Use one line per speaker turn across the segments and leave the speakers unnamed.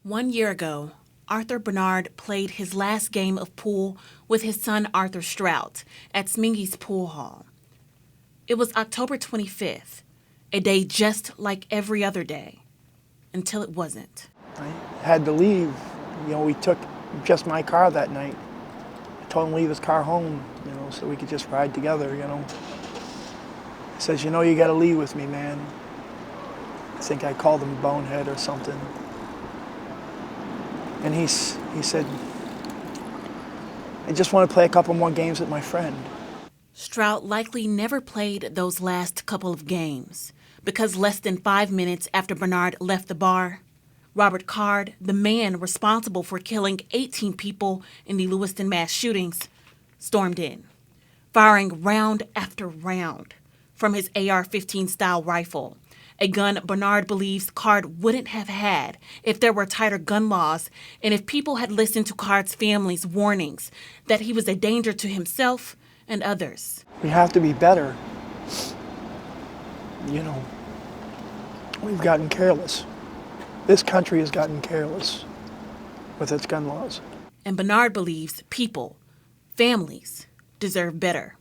1 year ago, Arthur Bernard played his last game of pool with his son Arthur Strout at Smingy's Pool Hall. It was October 25th, a day just like every other day, until it wasn't.
I had to leave. We took just my car that night. I told him to leave his car home, so we could just ride together, He says, you got to leave with me, man. I think I called him bonehead or something. And he said, I just want to play a couple more games with my friend.
Strout likely never played those last couple of games because less than 5 minutes after Bernard left the bar, Robert Card, the man responsible for killing 18 people in the Lewiston mass shootings, stormed in, firing round after round from his AR-15 style rifle, a gun Bernard believes Card wouldn't have had if there were tighter gun laws and if people had listened to Card's family's warnings that he was a danger to himself and others.
We have to be better. We've gotten careless. This country has gotten careless with its gun laws.
And Bernard believes people, families, deserve better.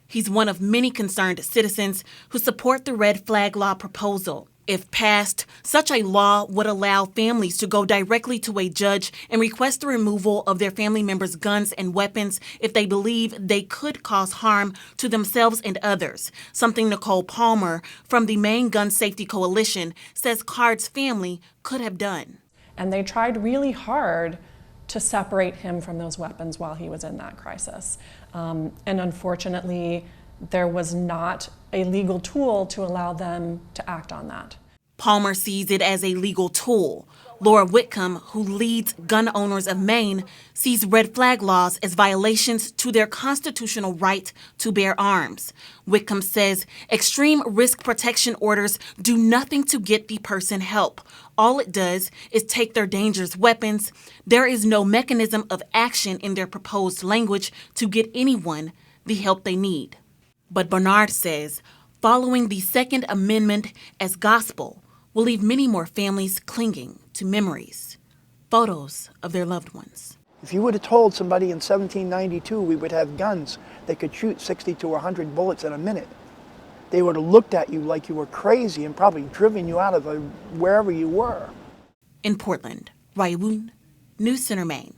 He's one of many concerned citizens who support the red flag law proposal. If passed, such a law would allow families to go directly to a judge and request the removal of their family members' guns and weapons if they believe they could cause harm to themselves and others, something Nicole Palmer from the Maine Gun Safety Coalition says Card's family could have done.
And they tried really hard to separate him from those weapons while he was in that crisis. And unfortunately, there was not a legal tool to allow them to act on that.
Palmer sees it as a legal tool. Laura Whitcomb, who leads Gun Owners of Maine, sees red flag laws as violations to their constitutional right to bear arms. Whitcomb says extreme risk protection orders do nothing to get the person help. All it does is take their dangerous weapons. There is no mechanism of action in their proposed language to get anyone the help they need. But Bernard says following the Second Amendment as gospel will leave many more families clinging to memories, photos of their loved ones.
If you would have told somebody in 1792 we would have guns that could shoot 60 to 100 bullets in a minute, they would have looked at you like you were crazy and probably driven you out of wherever you were.
In Portland, Raiwoon, News Center, Maine.